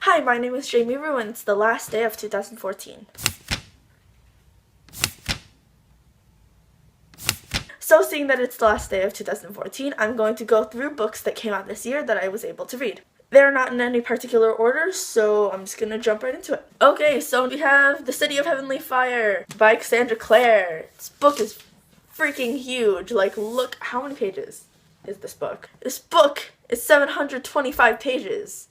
Hi, my name is Jamie Rue, and it's the last day of 2014. So seeing that it's the last day of 2014, I'm going to go through books that came out this year that I was able to read. They're not in any particular order, so I'm just gonna jump right into it. Okay, so we have The City of Heavenly Fire by Cassandra Clare. This book is freaking huge. Like, look, how many pages is this book? This book is 725 pages.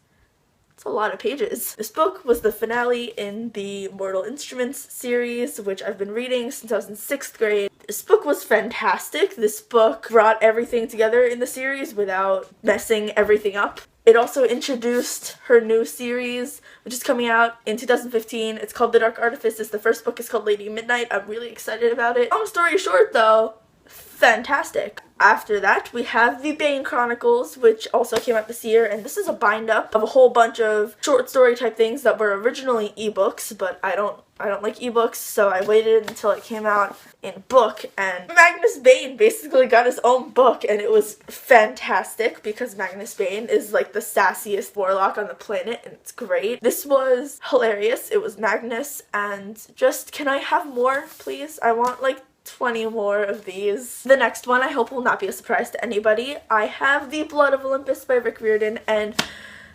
It's a lot of pages. This book was the finale in the Mortal Instruments series, which I've been reading since I was in 6th grade. This book was fantastic. This book brought everything together in the series without messing everything up. It also introduced her new series, which is coming out in 2015. It's called The Dark Artifices. The first book is called Lady Midnight. I'm really excited about it. Long story short, though, fantastic. After that, we have The Bane Chronicles, which also came out this year, and this is a bind-up of a whole bunch of short story type things that were originally ebooks, but I don't like ebooks, so I waited until it came out in book, and Magnus Bane basically got his own book, and it was fantastic because Magnus Bane is like the sassiest warlock on the planet, and it's great. This was hilarious. It was Magnus, and just, can I have more, please? I want like 20 more of these. The next one I hope will not be a surprise to anybody. I have The Blood of Olympus by Rick Riordan, and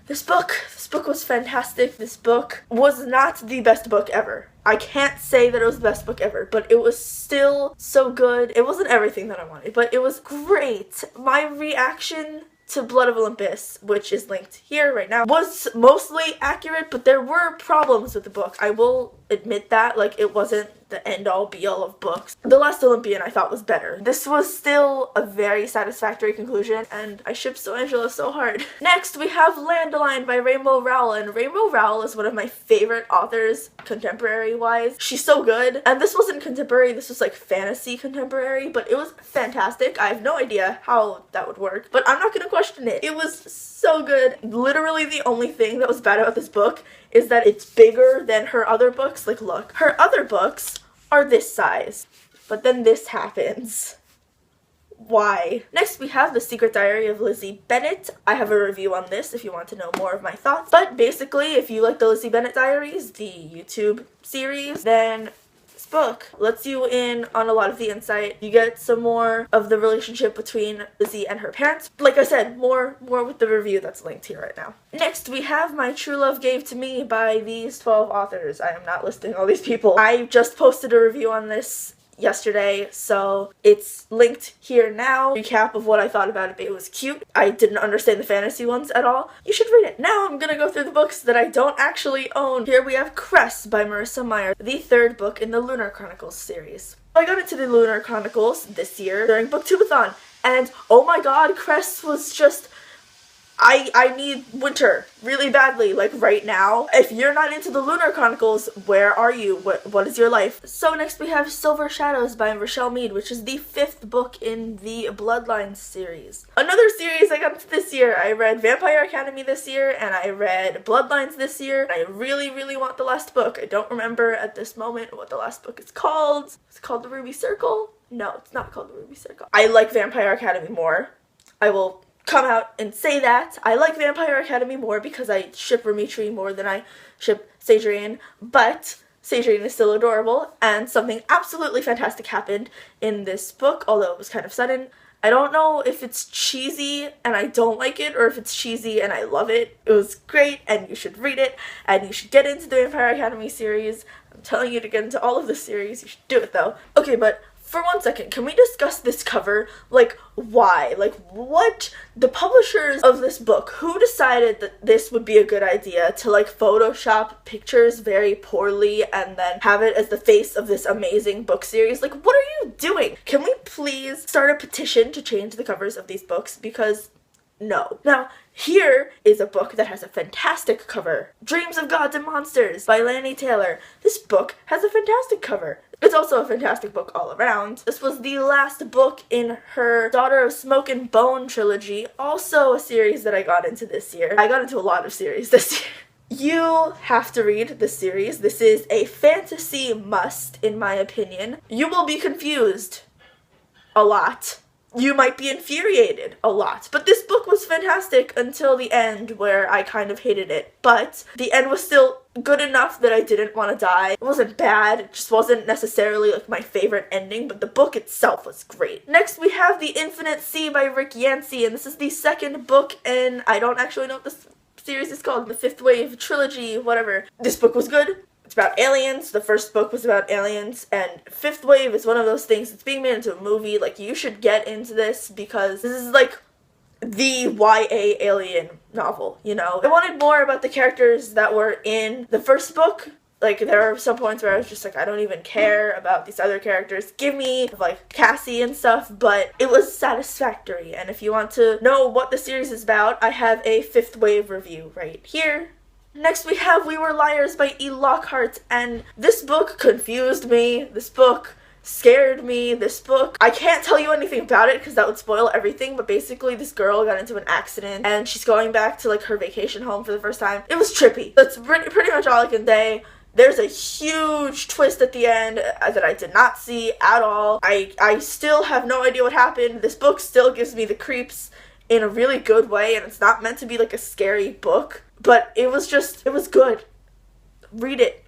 this book was fantastic. This book was not the best book ever. I can't say that it was the best book ever, but it was still so good. It wasn't everything that I wanted, but it was great. My reaction to Blood of Olympus, which is linked here right now, was mostly accurate, but there were problems with the book. I will admit that, like, it wasn't the end-all be-all of books. The Last Olympian I thought was better. This was still a very satisfactory conclusion, and I ship Angela so hard. Next, we have Landline by Rainbow Rowell, and Rainbow Rowell is one of my favorite authors, contemporary-wise. She's so good, and this wasn't contemporary, this was like fantasy contemporary, but it was fantastic. I have no idea how that would work, but I'm not gonna question it. It was so good. Literally the only thing that was bad about this book is that it's bigger than her other books. Like, look, her other books are this size, but then this happens. Why? Next, we have The Secret Diary of Lizzie Bennet. I have a review on this if you want to know more of my thoughts. But basically, if you like the Lizzie Bennet Diaries, the YouTube series, then this book lets you in on a lot of the insight. You get some more of the relationship between Lizzie and her parents. Like I said, more with the review that's linked here right now. Next, we have My True Love Gave to Me by these 12 authors. I am not listing all these people. I just posted a review on this yesterday, so it's linked here now. Recap of what I thought about it. It was cute. I didn't understand the fantasy ones at all. You should read it. Now I'm gonna go through the books that I don't actually own. Here we have Cress by Marissa Meyer, the third book in the Lunar Chronicles series. I got into the Lunar Chronicles this year during Booktubeathon, and oh my god, Cress was just, I need winter really badly, like right now. If you're not into the Lunar Chronicles, where are you? What is your life? So next we have Silver Shadows by Rochelle Mead, which is the 5th book in the Bloodlines series. Another series I got into this year. I read Vampire Academy this year, and I read Bloodlines this year. I really want the last book. I don't remember at this moment what the last book is called. It's called The Ruby Circle? No, it's not called The Ruby Circle. I like Vampire Academy more. I will come out and say that. I like Vampire Academy more because I ship Dimitri more than I ship Sadrian, but Sadrian is still adorable, and something absolutely fantastic happened in this book, although it was kind of sudden. I don't know if it's cheesy and I don't like it, or if it's cheesy and I love it. It was great, and you should read it, and you should get into the Vampire Academy series. I'm telling you to get into all of the series. You should do it, though. Okay, but for 1 second, can we discuss this cover? Like, why? Like, what? The publishers of this book, who decided that this would be a good idea to, like, Photoshop pictures very poorly and then have it as the face of this amazing book series? Like, what are you doing? Can we please start a petition to change the covers of these books? Because no. Now, here is a book that has a fantastic cover. Dreams of Gods and Monsters by Lani Taylor. This book has a fantastic cover. It's also a fantastic book all around. This was the last book in her Daughter of Smoke and Bone trilogy, also a series that I got into this year. I got into a lot of series this year. You have to read this series. This is a fantasy must, in my opinion. You will be confused a lot. you might be infuriated a lot. But this book was fantastic until the end, where I kind of hated it. But the end was still good enough that I didn't want to die. It wasn't bad, it just wasn't necessarily like my favorite ending, but the book itself was great. Next we have The Infinite Sea by Rick Yancey, and this is the second book in, I don't actually know what this series is called, the Fifth Wave trilogy, whatever. This book was good. It's about aliens. The first book was about aliens, and Fifth Wave is one of those things that's being made into a movie. Like, you should get into this because this is like the YA alien novel, you know? I wanted more about the characters that were in the first book. Like, there are some points where I was just like, I don't even care about these other characters. Give me, like, Cassie and stuff, but it was satisfactory. And if you want to know what the series is about, I have a Fifth Wave review right here. Next we have We Were Liars by E. Lockhart, and this book confused me. This book scared me. This book, I can't tell you anything about it because that would spoil everything, but basically this girl got into an accident and she's going back to like her vacation home for the first time. It was trippy. That's pretty much all I can say. There's a huge twist at the end that I did not see at all. I still have no idea what happened. This book still gives me the creeps in a really good way, and it's not meant to be like a scary book, but it was good. Read it.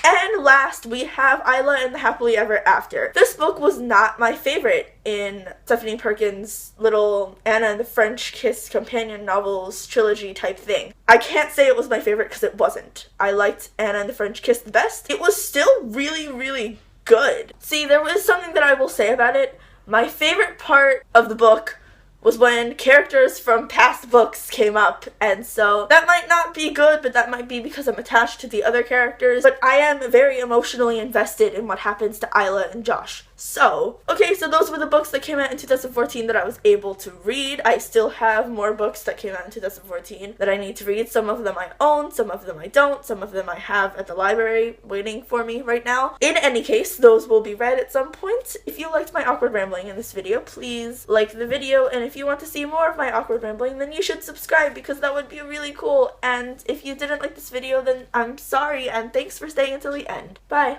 And last, we have Isla and the Happily Ever After. This book was not my favorite in Stephanie Perkins' little Anna and the French Kiss companion novels trilogy type thing. I can't say it was my favorite because it wasn't. I liked Anna and the French Kiss the best. It was still really, really good. See, there was something that I will say about it. My favorite part of the book was when characters from past books came up, and so that might not be good, but that might be because I'm attached to the other characters, but I am very emotionally invested in what happens to Isla and Josh. So, okay, so those were the books that came out in 2014 that I was able to read. I still have more books that came out in 2014 that I need to read. Some of them I own, some of them I don't, some of them I have at the library waiting for me right now. In any case, those will be read at some point. If you liked my awkward rambling in this video, please like the video, and if you want to see more of my awkward rambling, then you should subscribe because that would be really cool. And if you didn't like this video, then I'm sorry, and thanks for staying until the end. Bye!